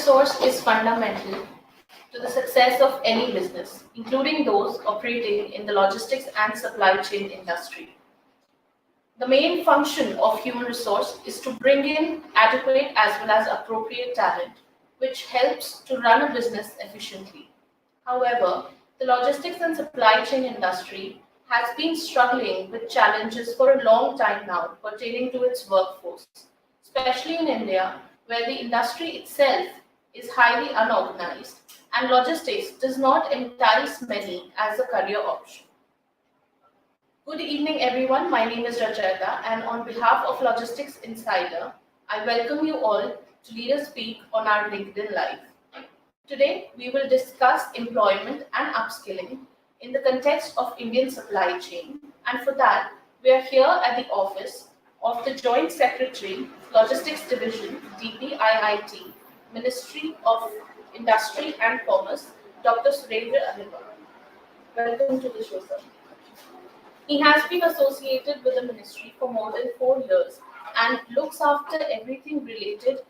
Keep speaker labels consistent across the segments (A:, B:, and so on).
A: resource is fundamental to the success of any business, including those operating in the logistics and supply chain industry. The main function of human resource is to bring in adequate as well as appropriate talent, which helps to run a business efficiently. However, the logistics and supply chain industry has been struggling with challenges for a long time now pertaining to its workforce, especially in India, where the industry itself is highly unorganized and logistics does not entice many as a career option. Good evening, everyone. My name is Rajayata, and on behalf of Logistics Insider, I welcome you all to Lead Us Speak on our LinkedIn Live. Today, we will discuss employment and upskilling in the context of Indian supply chain, and for that, we are here at the office of the Joint Secretary, Logistics Division, DPIIT, Ministry of Industry and Commerce, Dr. Surendra Ahirwar. Welcome to the show, sir. He has been associated with the ministry for more than 4 years and looks after everything related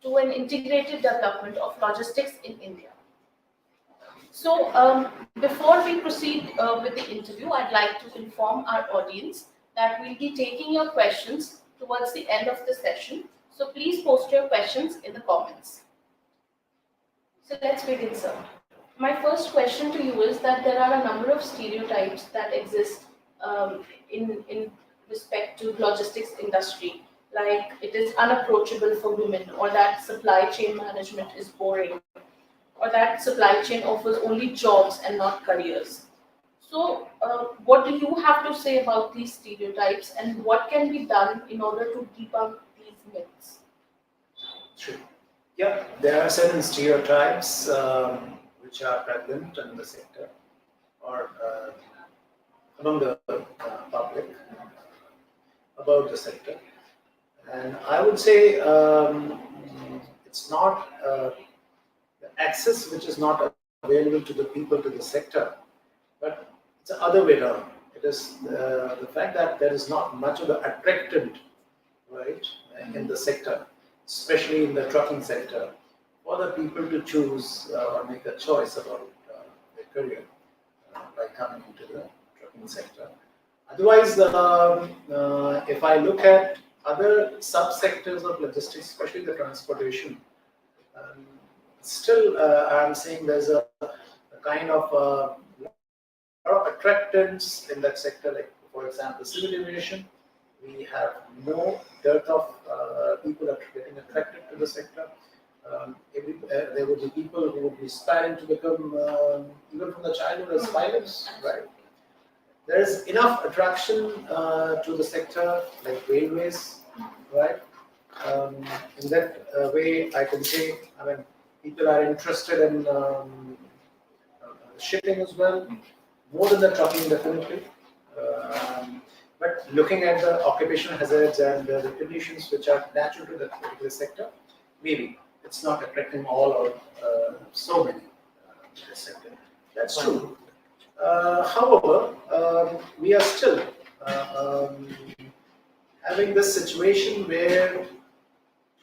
A: to an integrated development of logistics in India. So, before we proceed with the interview, I'd like to inform our audience that we'll be taking your questions towards the end of the session. So please post your questions in the comments. So let's begin, sir. My first question to you is that there are a number of stereotypes that exist in respect to logistics industry, like it is unapproachable for women, or that supply chain management is boring, or that supply chain offers only jobs and not careers. So, what do you have to say about these stereotypes, and what can be done in order to debunk these myths?
B: Sure. Yeah, there are certain stereotypes which are prevalent in the sector or among the public about the sector. And I would say it's not the access which is not available to the people to the sector, but it's the other way around. It is the fact that there is not much of the attractant, right, in the sector, especially in the trucking sector, for the people to choose or make a choice about their career by coming into the trucking sector. Otherwise, if I look at other subsectors of logistics, especially the transportation, still I'm saying there's a kind of lot of attractants in that sector. Like, for example, civil aviation, we have no dearth of people are getting attracted to the sector. There would be people who would be aspiring to become, even from the childhood, as pilots, right? There is enough attraction to the sector, like railways, right? In that way, I can say, I mean, people are interested in shipping as well, more than the trucking, definitely. But looking at the occupational hazards and the conditions which are natural to that particular sector, maybe it's not attracting all or so many in the sector. That's true. However, we are still having this situation where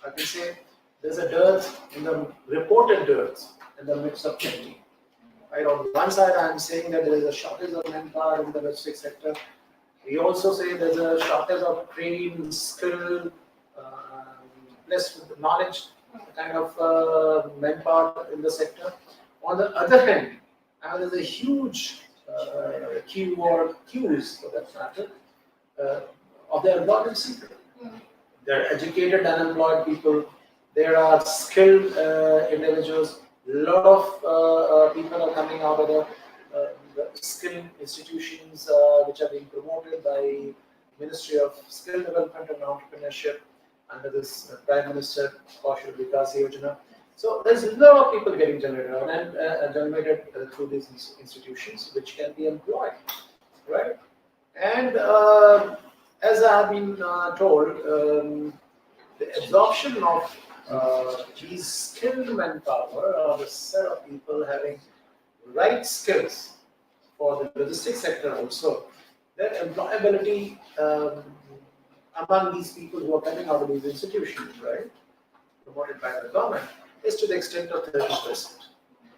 B: I can say there's a dearth in the reported dearth in the midst of plenty. Right, on one side, I'm saying that there is a shortage of manpower in the logistics sector. We also say there's a shortage of trained, skilled, blessed with knowledge kind of manpower in the sector. On the other hand, there's a huge queue or queues, for that matter, of the employment sector. There are educated, unemployed people. There are skilled individuals. A lot of people are coming out of the skill institutions which are being promoted by Ministry of Skill Development and Entrepreneurship under this Prime Minister Kaushal Vikas Yojana. So there's a lot of people getting generated through these institutions which can be employed, right? And as I have been told, the absorption of these skilled manpower or the set of people having right skills for the logistics sector also, their employability among these people who are coming out of these institutions, right, promoted by the government, is to the extent of 30%,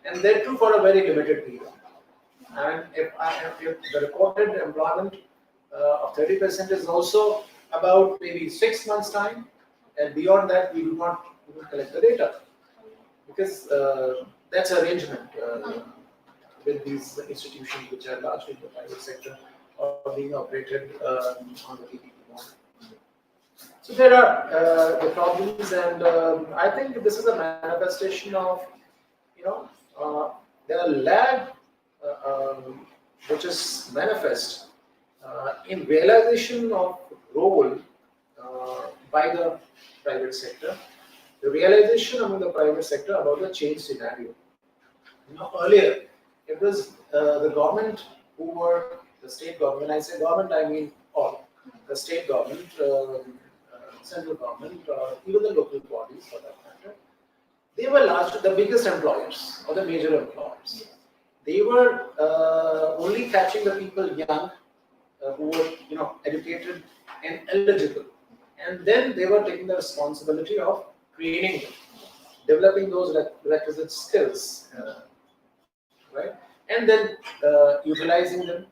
B: and that too for a very limited period. And if the recorded employment of 30% is also about maybe 6 months time, and beyond that we do not collect the data, because that's arrangement with these institutions which are largely in the private sector or being operated on the PPP model. So there are the problems, and I think this is a manifestation of, the lag which is manifest in realization of role by the private sector, the realization among the private sector about the change scenario. Earlier, it was the government who were the state government. When I say government, I mean all the state government, central government, even the local bodies for that matter. They were largely the biggest employers or the major employers. They were only catching the people young who were educated and eligible, and then they were taking the responsibility of training them, developing those requisite skills, right, and then utilizing them,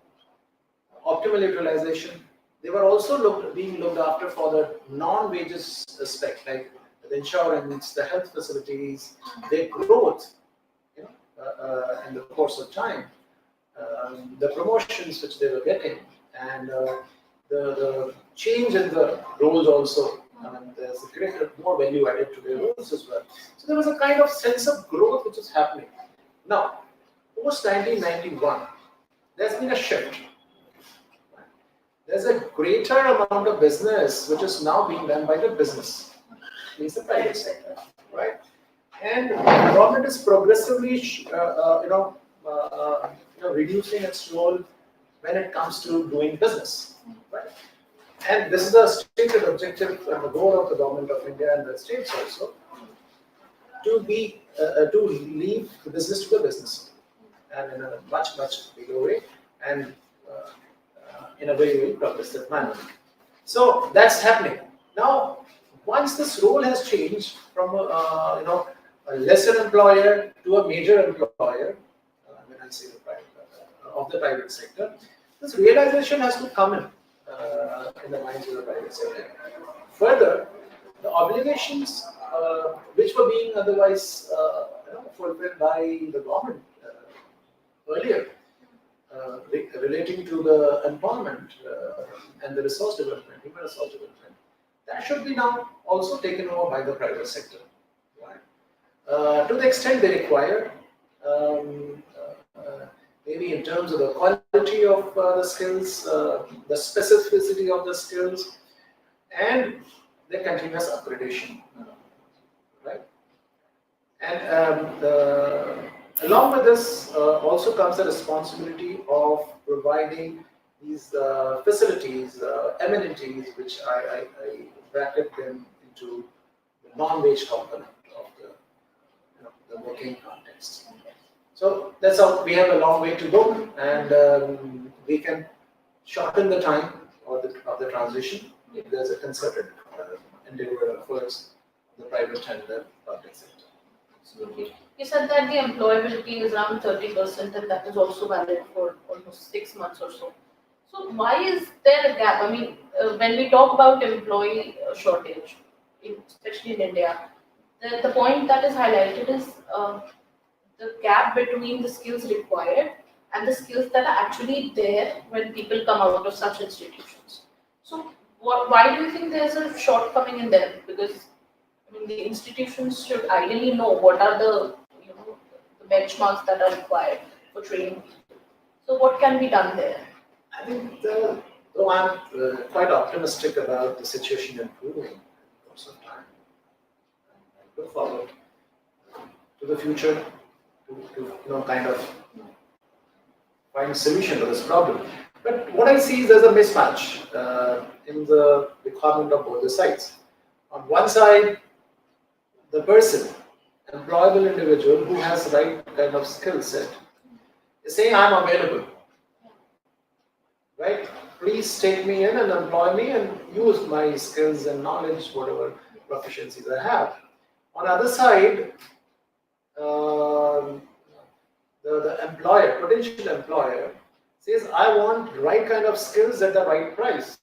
B: optimal utilization. They were also being looked after for the non-wages aspect, like the insurance, the health facilities, their growth, in the course of time, the promotions which they were getting, and the change in the roles also. There's a greater, more value added to their roles as well. So there was a kind of sense of growth which is happening. Now, post 1991, there's been a shift. There's a greater amount of business which is now being done by the business, means the private sector, right? And the government is progressively, reducing its role when it comes to doing business, right? And this is a stated objective and the goal of the government of India and the states also, to leave the business to the business, and in a much bigger way, and in a very progressive manner. So that's happening now. Once this role has changed from a lesser employer to a major employer, when I say the private of the private sector, this realization has to come in the minds of the private sector. Further, the obligations which were being otherwise fulfilled by the government earlier, relating to the employment and the resource development, human resource development, that should be now also taken over by the private sector, right? To the extent they require, maybe in terms of the quality of the skills, the specificity of the skills, and the continuous upgradation, right? And along with this also comes the responsibility of providing these facilities, amenities, which I bracket them into the non-wage component of the working context. So that's how we have a long way to go, and we can shorten the time of the transition if there's a concerted endeavor efforts of the private and the public sector.
A: Absolutely. You said that the employability is around 30%, and that is also valid for almost 6 months or so. So why is there a gap? I mean, when we talk about employee shortage, especially in India, the point that is highlighted is the gap between the skills required and the skills that are actually there when people come out of such institutions. So why do you think there's a shortcoming in them? Because I mean, the institutions should ideally know what are the the benchmarks that are required for training people. So what can be done there?
B: I think though I'm quite optimistic about the situation improving in the course of time. I look forward to the future to kind of find a solution to this problem. But what I see is there's a mismatch in the requirement of both the sides. On one side, the person, employable individual who has the right kind of skill set, is saying, I'm available. Right? Please take me in and employ me and use my skills and knowledge, whatever proficiencies I have. On the other side, the employer, potential employer, says, I want the right kind of skills at the right price,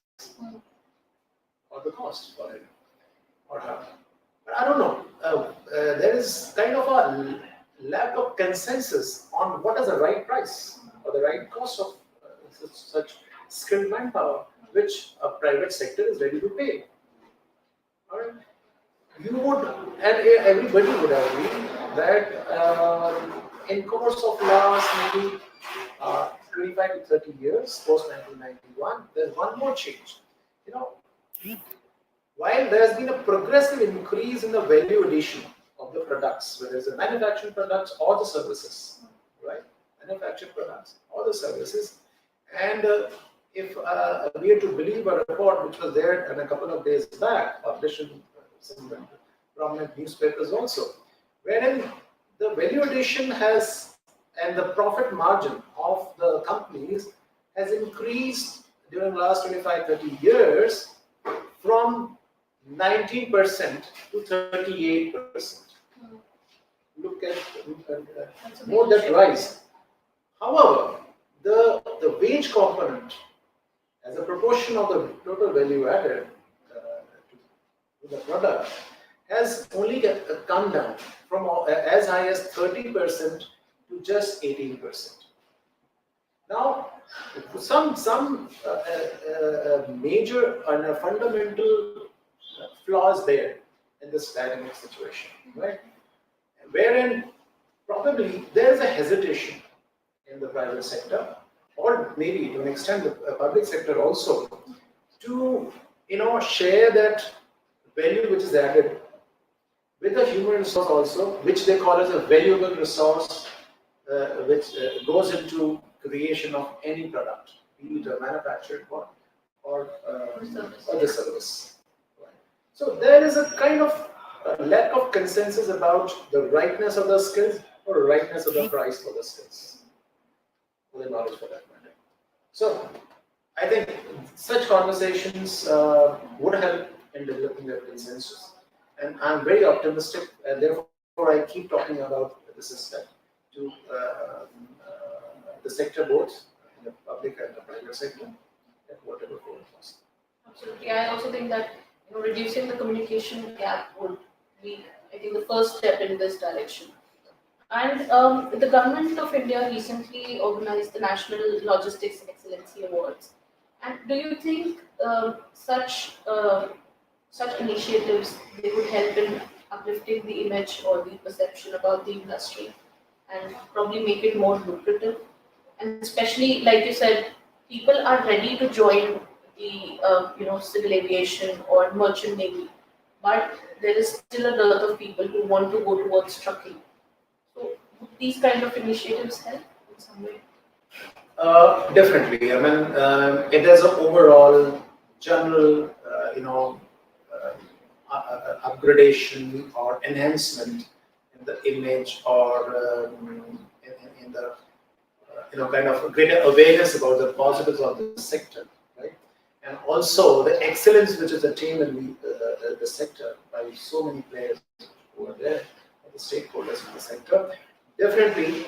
B: or the cost for it, or how. But I don't know. There is kind of a lack of consensus on what is the right price or the right cost of such skilled manpower, which a private sector is ready to pay. All right. You would, and everybody would agree that in course of last maybe 25 to 30 years, post 1991, there's one more change. You know, while there has been a progressive increase in the value addition of the products, whether it's the manufactured products or the services, right? Manufactured products or the services, and if we are to believe a report which was there a couple of days back, published in some prominent newspapers also, wherein the value addition has and the profit margin of the companies has increased during the last 25-30 years from 19% to 38%. Look at more that rise. However, the wage component as a proportion of the total value added to the product has only come down from as high as 30% to just 18%. Now, some major and fundamental flaws there in this dynamic situation, right? Wherein probably there is a hesitation in the private sector, or maybe to an extent the public sector also, to share that value which is added with the human resource also, which they call as a valuable resource, which goes into creation of any product, be it a manufactured one or the service. Right. So there is a kind of lack of consensus about the rightness of the skills or rightness of the price for the skills, or the knowledge for that matter. So I think such conversations would help in developing that consensus, and I'm very optimistic, and therefore I keep talking about this aspect to the sector both in the public and the private sector at whatever form possible.
A: Absolutely. I also think that reducing the communication gap would be, I think, the first step in this direction. And the government of India recently organized the National Logistics Excellency Awards. And do you think such initiatives, they would help in uplifting the image or the perception about the industry and probably make it more lucrative? And especially, like you said, people are ready to join the civil aviation or merchant navy, but there is still a lot of people who want to go towards trucking. So would these kind of initiatives help in some way?
B: Definitely. I mean, it has an overall general, upgradation or enhancement in the image, or in the kind of greater awareness about the positives of the sector, right? And also the excellence which is attained in the sector by so many players who are there, the stakeholders in the sector. Definitely,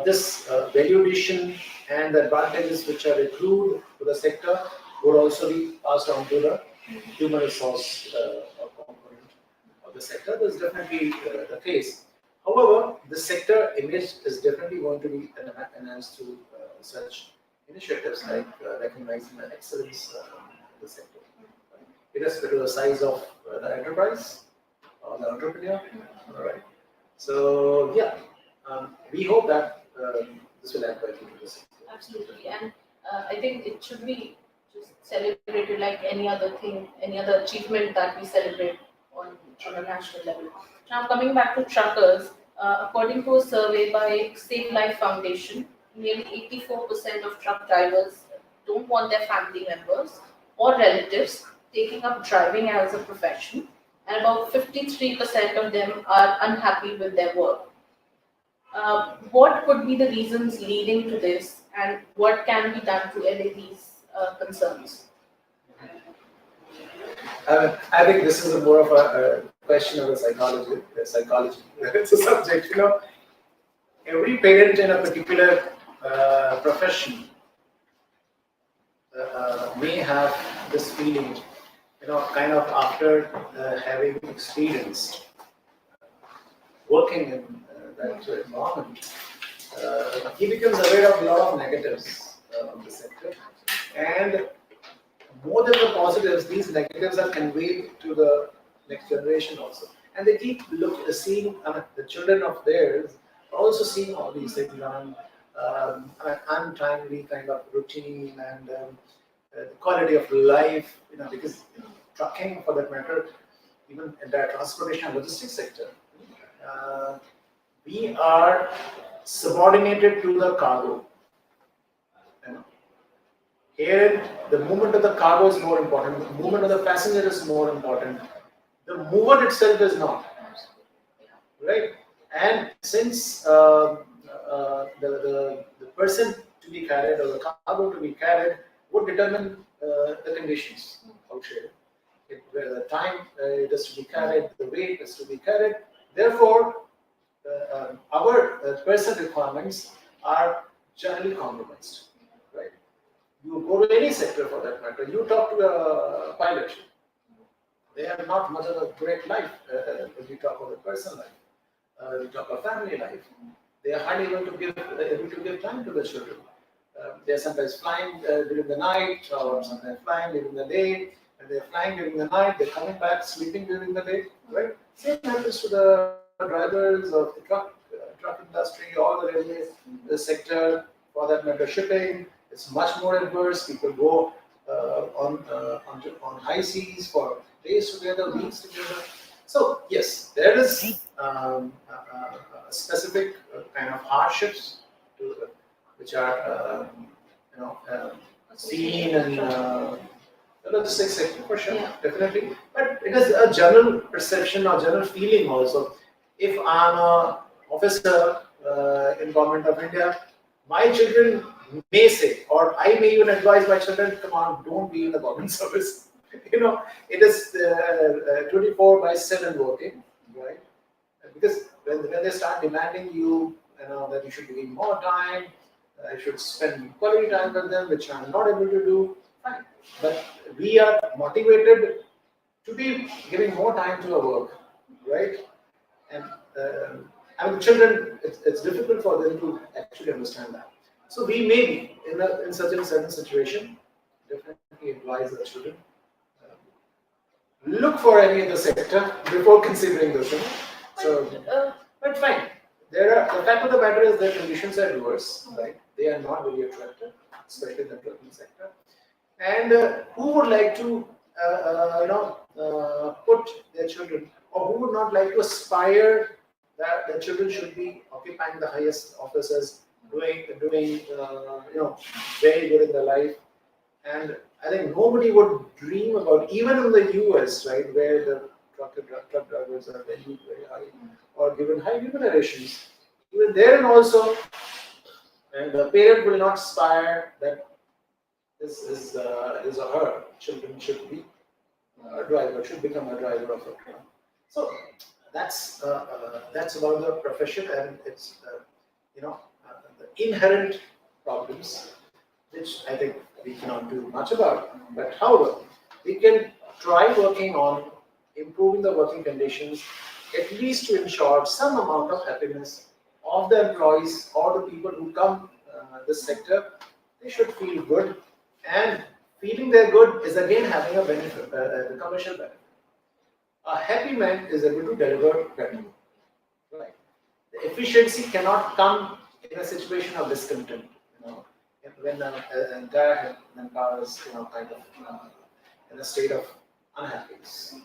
B: this value addition and the advantages which are accrued to the sector would also be passed on to the human resource component of the sector. That's definitely the case. However, the sector image is definitely going to be enhanced through such initiatives like recognizing the excellence in the sector, right? Irrespective of the size of the enterprise or the entrepreneur. All right. So yeah, we hope that this will add value to the sector.
A: Absolutely, and I think it should be just celebrated like any other thing, any other achievement that we celebrate on a national level. Now, coming back to truckers, according to a survey by Save Life Foundation, nearly 84% of truck drivers don't want their family members or relatives taking up driving as a profession, and about 53% of them are unhappy with their work. What could be the reasons leading to this, and what can be done to allay these concerns?
B: I think this is more of a question of the psychology. It's a subject, Every parent in a particular profession may have this feeling, kind of after having experienced working in that environment, he becomes aware of a lot of negatives of the sector, and more than the positives, these negatives are conveyed to the next generation also, and they keep seeing. The children of theirs are also seeing all these things on an untimely kind of routine and the quality of life, because trucking, for that matter, even in the transportation and logistics sector, we are subordinated to the cargo. Here, the movement of the cargo is more important. The movement of the passenger is more important. The mover itself is not, right? And since the person to be carried or the cargo to be carried would determine the conditions outside. Where the time it is to be carried, the weight is to be carried. Therefore, our person requirements are generally compromised, right? You go to any sector for that matter, you talk to a pilot, they have not much of a great life. If you talk of a personal life, we talk of family life, they are hardly able to give time to the children. They are sometimes flying during the night, or sometimes flying during the day. And they are flying during the night, they're coming back, sleeping during the day, right? Same happens to the drivers of the truck industry, or the railway sector, for that matter, shipping. It's much more adverse. People go on high seas for days together, weeks together. So yes, there is specific kind of hardships which are seen in the logistics sector for sure, definitely. But it is a general perception or general feeling also. If I'm an officer in Government of India, my children may say, or I may even advise my children, come on, don't be in the government service. It is 24/7 working, right? Because when they start demanding you, that you should give more time, I should spend quality time with them, which I'm not able to do, fine. But we are motivated to be giving more time to our work, right? And the children, it's difficult for them to actually understand that. So we may be in such a certain situation, definitely advise the children, look for any other sector before considering this. But fine. The fact of the matter is that conditions are worse, right? They are not very attractive, especially in the trucking sector. And who would like to, put their children, or who would not like to aspire that their children should be occupying the highest offices, doing very good in their life? And I think nobody would dream about, even in the US, right, where the truck drivers are very, very high, or given high remunerations. Even there, and also, and the parent will not aspire that his or her children should be a driver, should become a driver of a truck. So that's about the profession, and it's the inherent problems, which I think we cannot do much about. But however, we can try working on improving the working conditions, at least to ensure some amount of happiness of the employees or the people who come this sector. They should feel good, and feeling they're good is again having a benefit, the commercial benefit. A happy man is able to deliver better. Right? The efficiency cannot come in a situation of discontent. When an entire manpower is kind of in a state of unhappiness.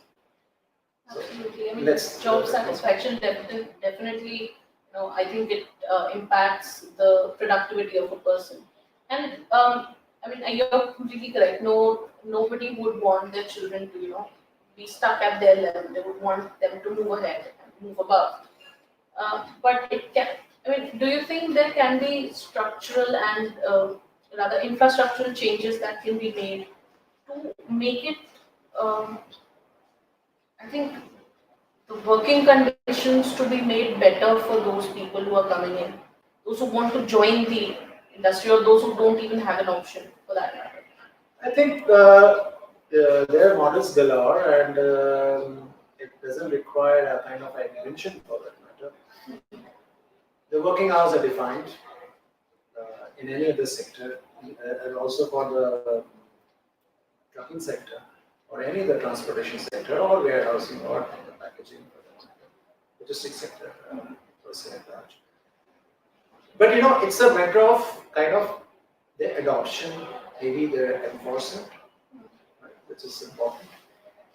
A: Absolutely. I mean, job satisfaction definitely, I think it impacts the productivity of a person. And you're completely correct. Nobody would want their children to, be stuck at their level. They would want them to move ahead and move above. But it can. Do you think there can be structural and rather infrastructural changes that can be made to make it? I think the working conditions to be made better for those people who are coming in, those who want to join the industry or those who don't even have an option for that matter?
B: I think there are models galore, and it doesn't require a kind of invention for that matter. The working hours are defined in any other sector, and also for the trucking sector, or any other transportation sector, or warehousing, or the packaging, for that matter, logistics sector, per se at large. But it's a matter of kind of the adoption, maybe the enforcement, right, which is important.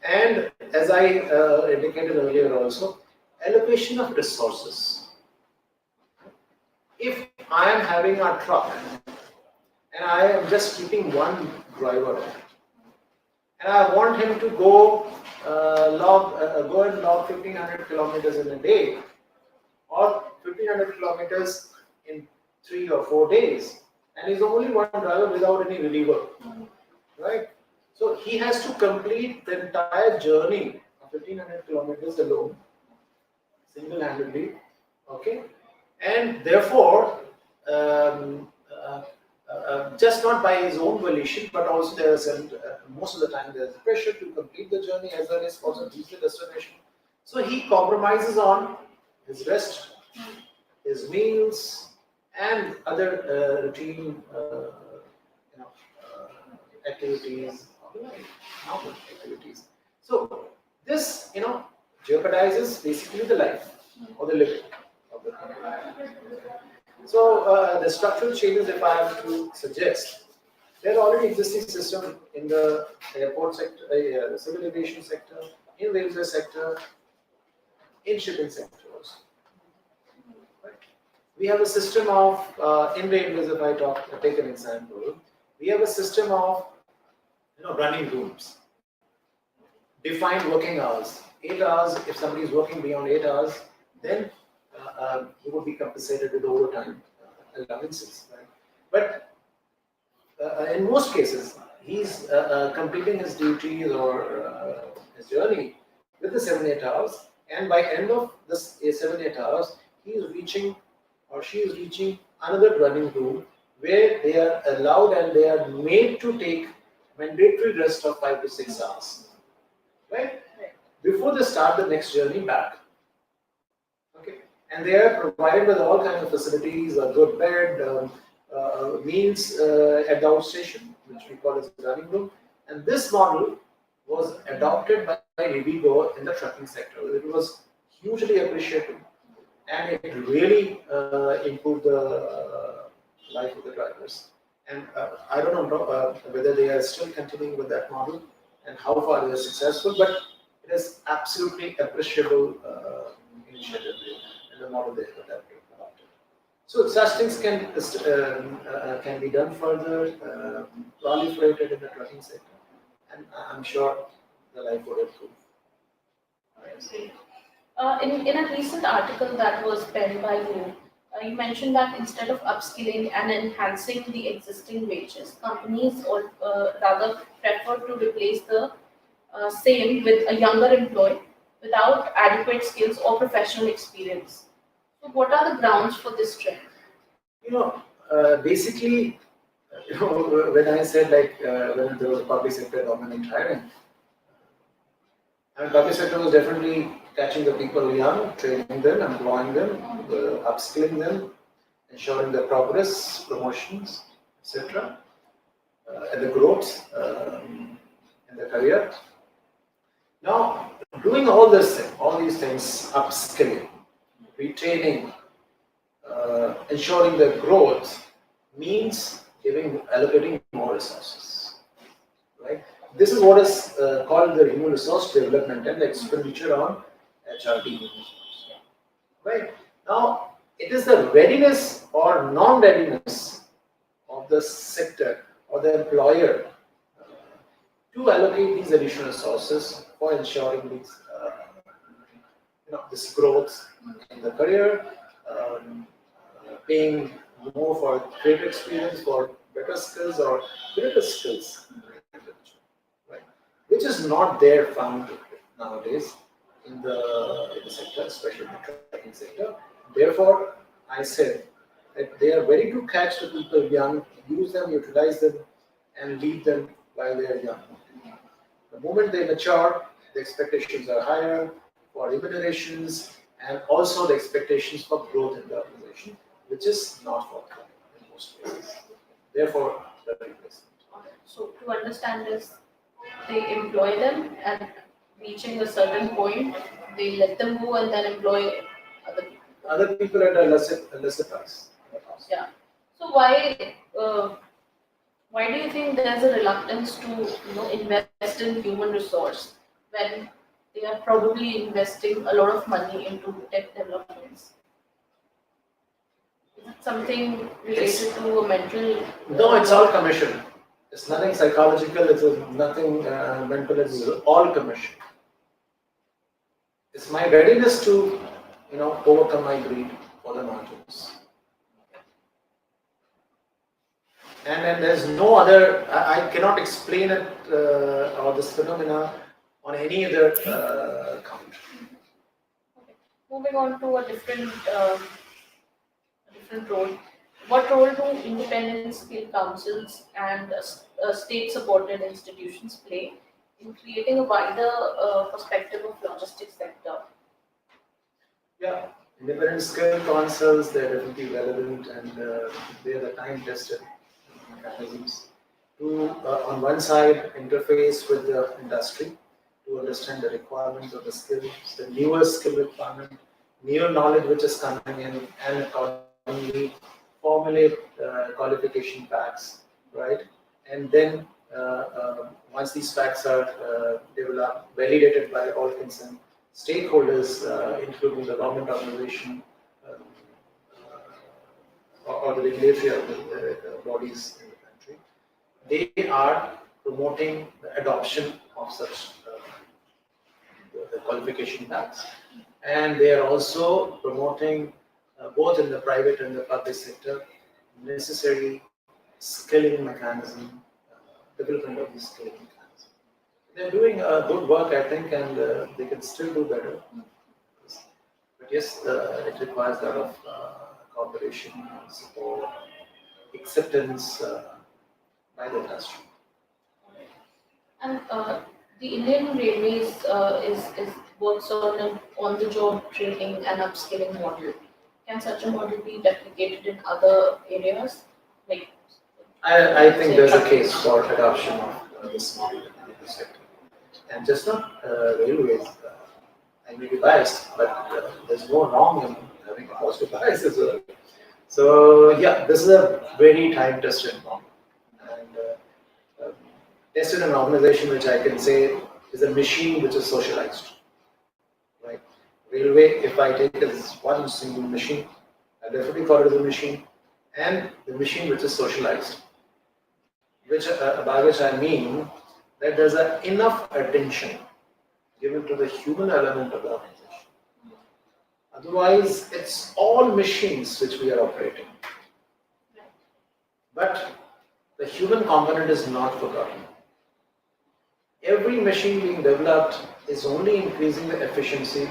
B: And as I indicated earlier also, allocation of resources. If I am having a truck and I am just keeping one driver on, and I want him to go and log 1500 kilometers in a day, or 1500 kilometers in 3 or 4 days, and he's only one driver without any reliever, right? So he has to complete the entire journey of 1500 kilometers alone, single-handedly, okay? And therefore, just not by his own volition, but also there is most of the time there is pressure to complete the journey as well as also reach the destination. So he compromises on his rest, his meals, and other routine activities, normal activities. So this jeopardizes basically the life or the living of the company. So the structural changes, if I have to suggest, there are already existing systems in the airport sector, the civil aviation sector, in railway sector, in shipping sectors. Right? We have a system of in railways. If I take an example, we have a system of running rooms, defined working hours. 8 hours. If somebody is working beyond 8 hours, then he would be compensated with overtime allowances. Right? But in most cases, he's completing his duties or his journey with the 7-8 hours, and by end of this 7-8 hours, he is reaching or she is reaching another running room where they are allowed and they are made to take mandatory rest of 5 to 6 hours, right? Before they start the next journey back. Okay, and they are provided with all kinds of facilities, a good bed, meals at the outstation, which we call as the running room. And this model was adopted by Rivigo in the trucking sector. It was hugely appreciated, and it really improved the life of the drivers. And I don't know whether they are still continuing with that model and how far they are successful, but it is absolutely appreciable initiative and the model they have adopted. So such things can be done further, proliferated in the trucking sector, and I'm sure the life would improve.
A: In a recent article that was penned by you, you mentioned that instead of upskilling and enhancing the existing wages, companies or rather prefer to replace the same with a younger employee without adequate skills or professional experience. So, what are the grounds for this trend?
B: Basically, when I said when there was a public sector dominant hiring, and public sector was definitely catching the people young, training them, employing them, upskilling them, ensuring their progress, promotions, etc., and the growth in the career. Now, doing all these things, upskilling, retraining, ensuring the growth means allocating more resources, right? This is what is called the human resource development and the expenditure on HRD. Right? Now, it is the readiness or non-readiness of the sector or the employer to allocate these additional resources for ensuring these, this growth in the career, paying more for greater experience, for better skills or greater skills, right? Which is not there found nowadays. in the sector, especially the trucking sector. Therefore, I said that they are ready to catch the people young, use them, utilize them, and lead them while they are young. The moment they mature, the expectations are higher for remunerations and also the expectations for growth in the organization, which is not forthcoming in most cases. Therefore, the replacement.
A: So to understand this, they employ them and reaching a certain point, they let them go and then employ other people.
B: Other people at a lesser price.
A: Yeah. So why do you think there's a reluctance to invest in human resource when they are probably investing a lot of money into tech developments? Is it something related to a mental?
B: No, it's all commission. It's nothing psychological. It's nothing mental. It's all commission. It's my readiness to, overcome my greed for the margins. And there's no other. I cannot explain it or this phenomena on any other count.
A: Okay. Moving on to a different role. What role do independent skill councils and state-supported institutions play in creating a wider perspective of logistics sector?
B: Yeah, independent skill councils, they're definitely relevant and they're the time-tested mechanisms to, on one side, interface with the industry to understand the requirements of the skills, the newer skill requirement, new knowledge which is coming in, and accordingly formulate qualification packs, right? And then once these packs are developed, validated by all concerned stakeholders, including the government organization or the regulatory bodies in the country, they are promoting the adoption of such the qualification packs, and they are also promoting both in the private and the public sector necessary skilling mechanism, development of these skilling mechanism. They're doing good work, I think, and they can still do better. But yes, it requires a lot of cooperation, support, acceptance by the industry.
A: And the Indian Railways works on an on-the-job training and upskilling model. Can such a model be replicated in other areas? Like,
B: I think there's a case for adoption of this model in the sector. And just not railways. I may be biased, but there's no wrong in having a positive bias as well. So yeah, this is a very time-tested model. And tested in an organization which I can say is a machine which is socialized. Right? Railway, if I take it as one single machine, I definitely call it as a machine, and the machine which is socialized. By which I mean that there's enough attention given to the human element of the organization. Otherwise, it's all machines which we are operating. But the human component is not forgotten. Every machine being developed is only increasing the efficiency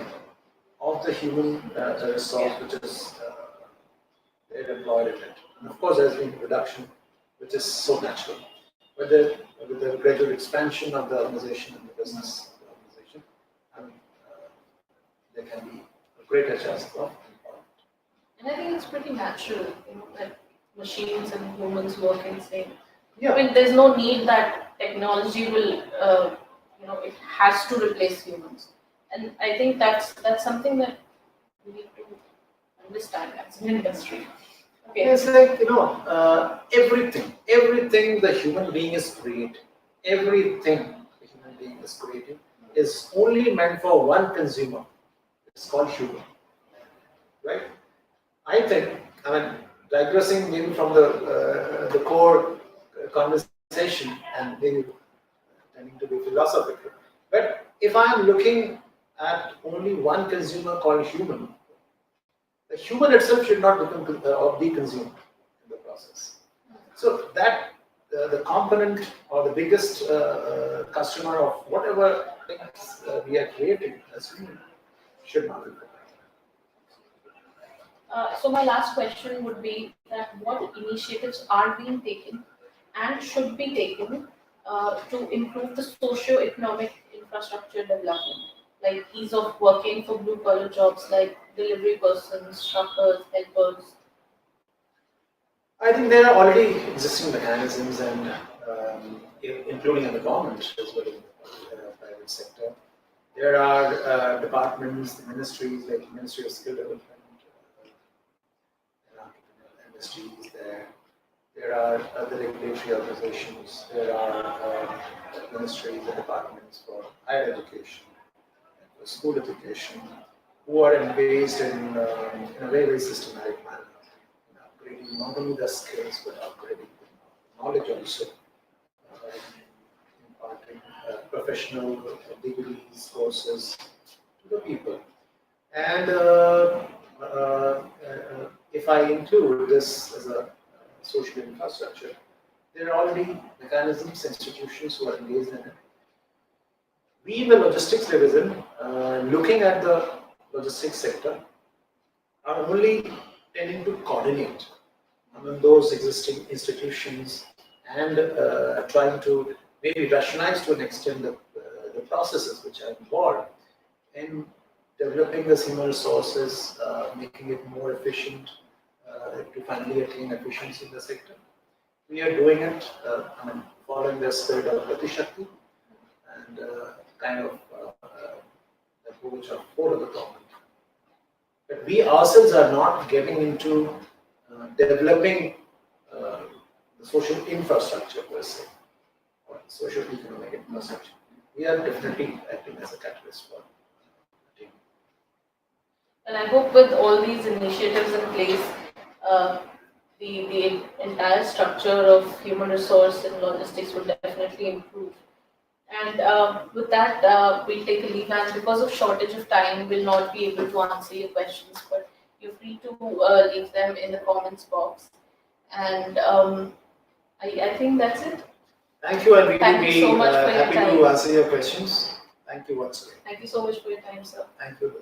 B: of the human resource which is employed in it. And of course, there's been reduction, which is so natural. But with the gradual expansion of the organization and the business of the organization, there can be a greater chance of employment.
A: And I think it's pretty natural, that machines and humans work in sync.
B: Yeah.
A: I mean, there's no need that technology will, it has to replace humans. And I think that's something that we need to understand as an industry. Okay.
B: It's like, everything the human being is creating, everything the human being is creating is only meant for one consumer. It's called human. Right? I think, digressing maybe from the core conversation and maybe tending to be philosophical, but if I am looking at only one consumer called human, the human itself should not be consumed in the process. So that the component or the biggest customer of whatever things we are creating as human should not be provided.
A: So my last question would be that what initiatives are being taken and should be taken to improve the socio-economic infrastructure development, like ease of working for blue-collar jobs like delivery persons, truckers, helpers.
B: I think there are already existing mechanisms, and including in the government as well as in the private sector. There are departments, the ministries like Ministry of Skill Development, industries there. There are other regulatory organizations. There are ministries and departments for higher education, for school education, who are engaged in a very, very systematic manner, upgrading not only the skills but upgrading the knowledge also, imparting professional degrees, courses to the people. And if I include this as a social infrastructure, there are already mechanisms, institutions who are engaged in it. We in the logistics division, looking at the logistics sector, are only tending to coordinate among those existing institutions and trying to maybe rationalize to an extent the processes which are involved in developing the human resources, making it more efficient to finally attain efficiency in the sector. We are doing it, following the spirit of Gati Shakti and kind of approach of whole of the government. But we ourselves are not getting into developing the social infrastructure per se, or social economic infrastructure. We are definitely acting as a catalyst for the team.
A: And I hope with all these initiatives in place, the entire structure of human resource and logistics will definitely improve. And with that, we'll take a leave. And because of shortage of time, we'll not be able to answer your questions, but you're free to leave them in the comments box. And I think that's it.
B: Thank you, and we will
A: Thank you
B: be
A: so much for your
B: happy
A: time.
B: to answer your questions. Thank you once again.
A: Thank you so much for your time, sir.
B: Thank you.